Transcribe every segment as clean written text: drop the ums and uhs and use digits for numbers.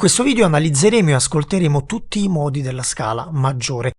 questo video analizzeremo e ascolteremo tutti i modi della scala maggiore.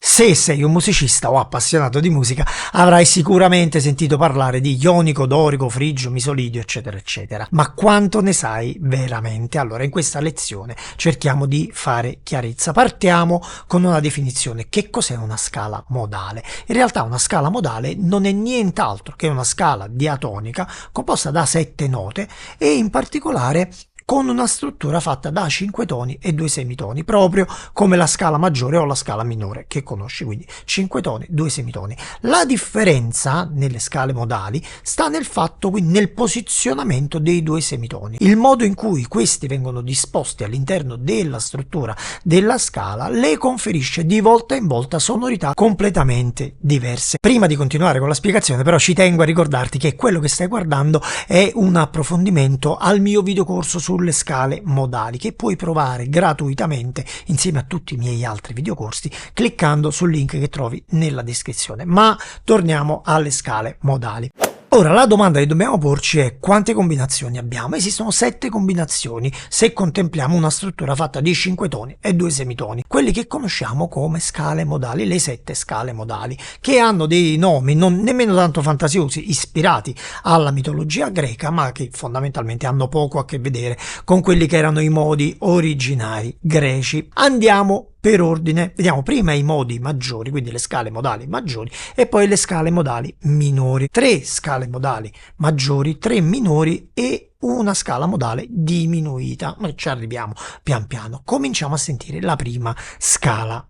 Se sei un musicista o appassionato di musica, avrai sicuramente sentito parlare di ionico, dorico, frigio, misolidio, eccetera, eccetera. Ma quanto ne sai veramente? Allora, in questa lezione cerchiamo di fare chiarezza. Partiamo con una definizione. Che cos'è una scala modale? In realtà una scala modale non è nient'altro che una scala diatonica composta da 7 note e in particolare con una struttura fatta da 5 toni e 2 semitoni, proprio come la scala maggiore o la scala minore che conosci, quindi 5 toni, 2 semitoni. La differenza nelle scale modali sta nel fatto, quindi nel posizionamento dei 2 semitoni. Il modo in cui questi vengono disposti all'interno della struttura della scala le conferisce di volta in volta sonorità completamente diverse. Prima di continuare con la spiegazione però ci tengo a ricordarti che quello che stai guardando è un approfondimento al mio videocorso sulle scale modali che puoi provare gratuitamente insieme a tutti i miei altri videocorsi cliccando sul link che trovi nella descrizione. Ma torniamo alle scale modali. Ora, la domanda che dobbiamo porci è: quante combinazioni abbiamo? Esistono 7 combinazioni se contempliamo una struttura fatta di 5 toni e 2 semitoni, quelli che conosciamo come scale modali, le 7 scale modali, che hanno dei nomi non nemmeno tanto fantasiosi, ispirati alla mitologia greca, ma che fondamentalmente hanno poco a che vedere con quelli che erano i modi originari greci. Andiamo per ordine, vediamo prima i modi maggiori, quindi le scale modali maggiori, e poi le scale modali minori. 3 scale modali maggiori, 3 minori e una scala modale diminuita. Ma ci arriviamo pian piano. Cominciamo a sentire la prima scala.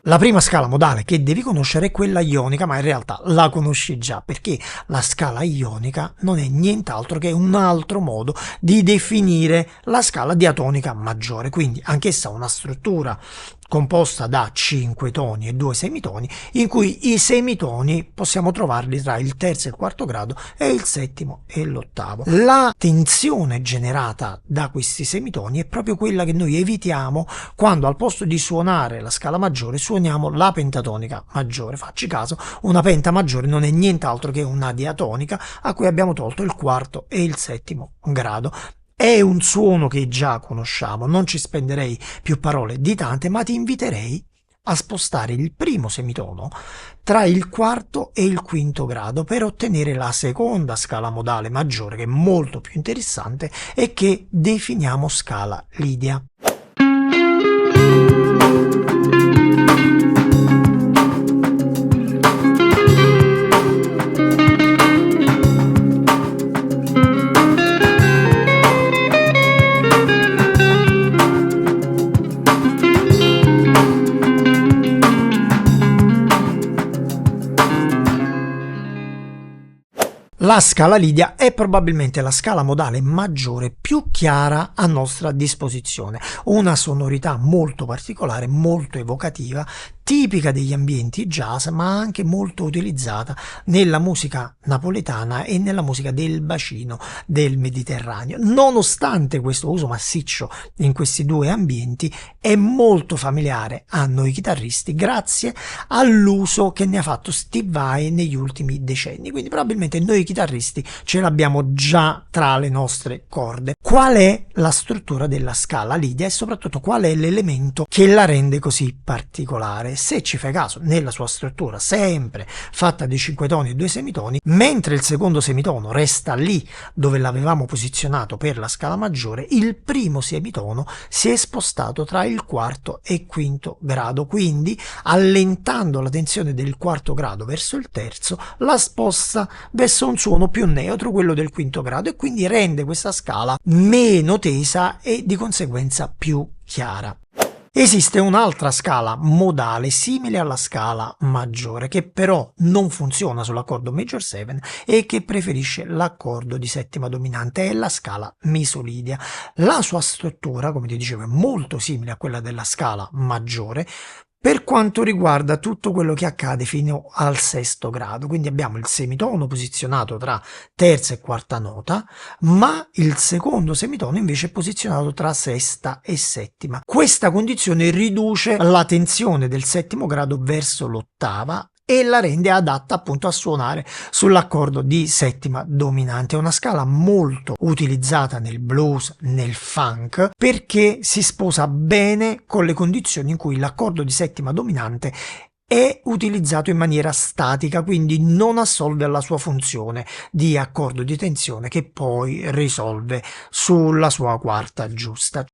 La prima scala modale che devi conoscere è quella ionica, ma in realtà la conosci già, perché la scala ionica non è nient'altro che un altro modo di definire la scala diatonica maggiore, quindi anch'essa una struttura composta da 5 toni e 2 semitoni, in cui i semitoni possiamo trovarli tra il terzo e il quarto grado e il settimo e l'ottavo. La tensione generata da questi semitoni è proprio quella che noi evitiamo quando al posto di suonare la scala maggiore suoniamo la pentatonica maggiore. Facci caso, una penta maggiore non è nient'altro che una diatonica a cui abbiamo tolto il quarto e il settimo grado. È un suono che già conosciamo, non ci spenderei più parole di tante, ma ti inviterei a spostare il primo semitono tra il quarto e il quinto grado per ottenere la seconda scala modale maggiore, che è molto più interessante e che definiamo scala lidia. La scala lidia è probabilmente la scala modale maggiore più chiara a nostra disposizione, una sonorità molto particolare, molto evocativa, tipica degli ambienti jazz, ma anche molto utilizzata nella musica napoletana e nella musica del bacino del Mediterraneo. Nonostante questo uso massiccio in questi due ambienti, è molto familiare a noi chitarristi grazie all'uso che ne ha fatto Steve Vai negli ultimi decenni, quindi probabilmente noi chitarristi ce l'abbiamo già tra le nostre corde. Qual è la struttura della scala lidia e soprattutto qual è l'elemento che la rende così particolare? Se ci fai caso, nella sua struttura sempre fatta di 5 toni e 2 semitoni, mentre il secondo semitono resta lì dove l'avevamo posizionato per la scala maggiore, il primo semitono si è spostato tra il quarto e quinto grado, quindi allentando la tensione del quarto grado verso il terzo, la sposta verso un suono più neutro, quello del quinto grado, e quindi rende questa scala meno tesa e di conseguenza più chiara. Esiste un'altra scala modale simile alla scala maggiore che però non funziona sull'accordo major 7 e che preferisce l'accordo di settima dominante, è la scala misolidia. La sua struttura, come ti dicevo, è molto simile a quella della scala maggiore, per quanto riguarda tutto quello che accade fino al sesto grado. Quindi abbiamo il semitono posizionato tra terza e quarta nota, ma il secondo semitono invece è posizionato tra sesta e settima. Questa condizione riduce la tensione del settimo grado verso l'ottava e la rende adatta appunto a suonare sull'accordo di settima dominante. È una scala molto utilizzata nel blues, nel funk, perché si sposa bene con le condizioni in cui l'accordo di settima dominante è utilizzato in maniera statica, quindi non assolve alla sua funzione di accordo di tensione che poi risolve sulla sua quarta giusta.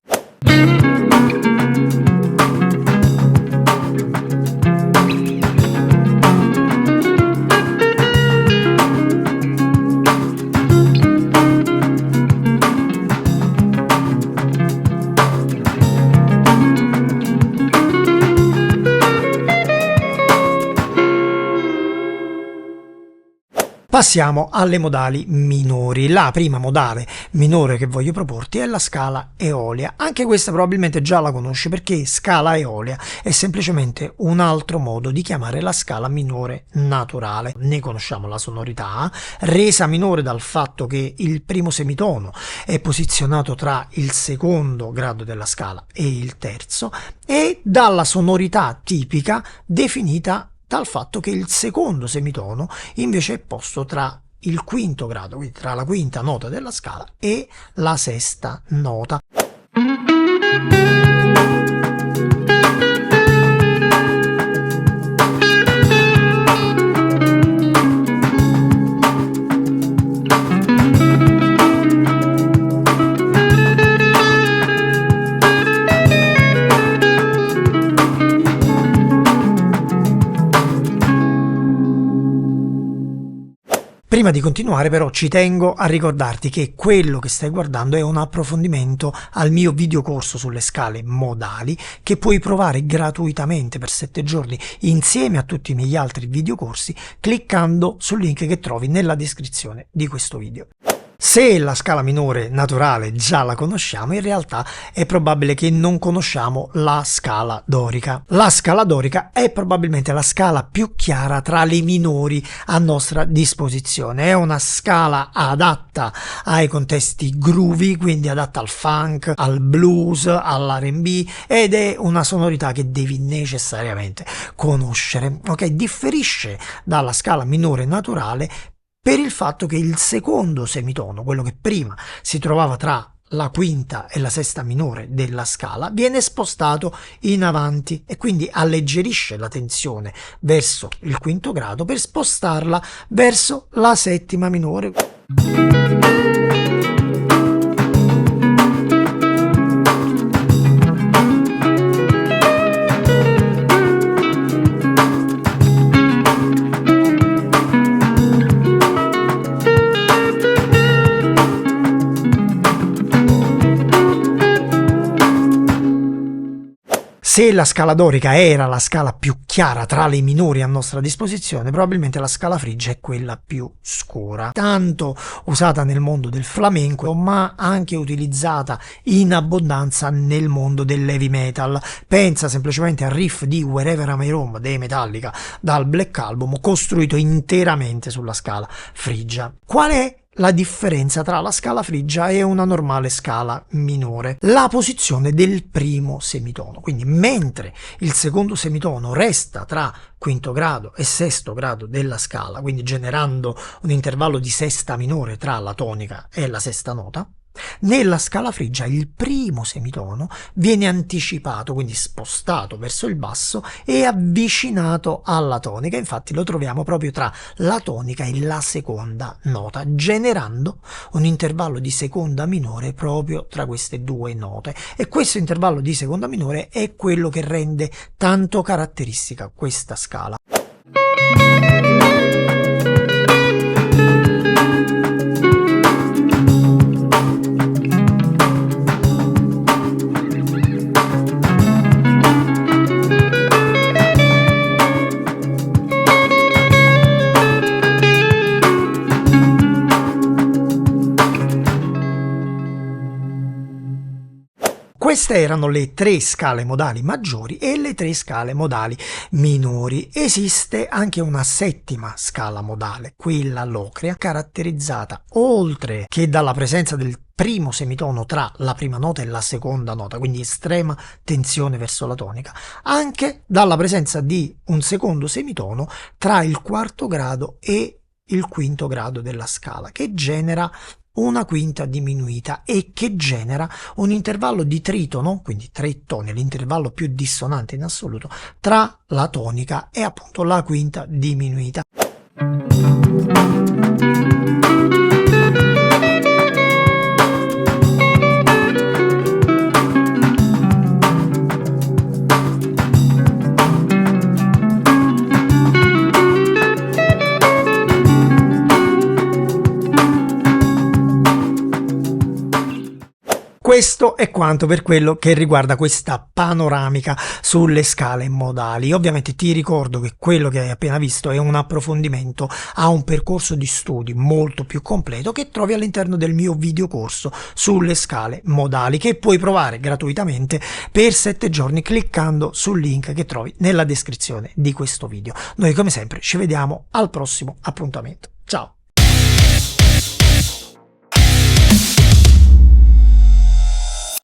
Passiamo alle modali minori. La prima modale minore che voglio proporti è la scala eolia. Anche questa probabilmente già la conosci, perché scala eolia è semplicemente un altro modo di chiamare la scala minore naturale. Ne conosciamo la sonorità, resa minore dal fatto che il primo semitono è posizionato tra il secondo grado della scala e il terzo, e dalla sonorità tipica definita dal fatto che il secondo semitono invece è posto tra il quinto grado, quindi tra la quinta nota della scala e la sesta nota. Prima di continuare però ci tengo a ricordarti che quello che stai guardando è un approfondimento al mio videocorso sulle scale modali che puoi provare gratuitamente per 7 giorni insieme a tutti i miei altri videocorsi cliccando sul link che trovi nella descrizione di questo video. Se la scala minore naturale già la conosciamo, in realtà è probabile che non conosciamo la scala dorica. La scala dorica è probabilmente la scala più chiara tra le minori a nostra disposizione. È una scala adatta ai contesti groovy, quindi adatta al funk, al blues, all'R&B, ed è una sonorità che devi necessariamente conoscere. Ok, differisce dalla scala minore naturale per il fatto che il secondo semitono, quello che prima si trovava tra la quinta e la sesta minore della scala, viene spostato in avanti e quindi alleggerisce la tensione verso il quinto grado per spostarla verso la settima minore. Se la scala dorica era la scala più chiara tra le minori a nostra disposizione, probabilmente la scala frigia è quella più scura, tanto usata nel mondo del flamenco, ma anche utilizzata in abbondanza nel mondo dell'heavy metal. Pensa semplicemente al riff di Wherever I May Roam dei Metallica dal Black Album, costruito interamente sulla scala frigia. Qual è la differenza tra la scala frigia e una normale scala minore? La posizione del primo semitono. Quindi mentre il secondo semitono resta tra quinto grado e sesto grado della scala, quindi generando un intervallo di sesta minore tra la tonica e la sesta nota, nella scala frigia il primo semitono viene anticipato, quindi spostato verso il basso e avvicinato alla tonica. Infatti lo troviamo proprio tra la tonica e la seconda nota, generando un intervallo di seconda minore proprio tra queste due note. E questo intervallo di seconda minore è quello che rende tanto caratteristica questa scala. Queste erano le 3 scale modali maggiori e le 3 scale modali minori. Esiste anche una 7ª scala modale, quella locrea, caratterizzata oltre che dalla presenza del primo semitono tra la prima nota e la seconda nota, quindi estrema tensione verso la tonica, anche dalla presenza di un secondo semitono tra il 4º grado e il 5º grado della scala, che genera una quinta diminuita e che genera un intervallo di tritono, quindi 3 toni, l'intervallo più dissonante in assoluto, tra la tonica e appunto la quinta diminuita. Questo è quanto per quello che riguarda questa panoramica sulle scale modali. Ovviamente ti ricordo che quello che hai appena visto è un approfondimento a un percorso di studi molto più completo che trovi all'interno del mio videocorso sulle scale modali, che puoi provare gratuitamente per 7 giorni cliccando sul link che trovi nella descrizione di questo video. Noi come sempre ci vediamo al prossimo appuntamento. Ciao!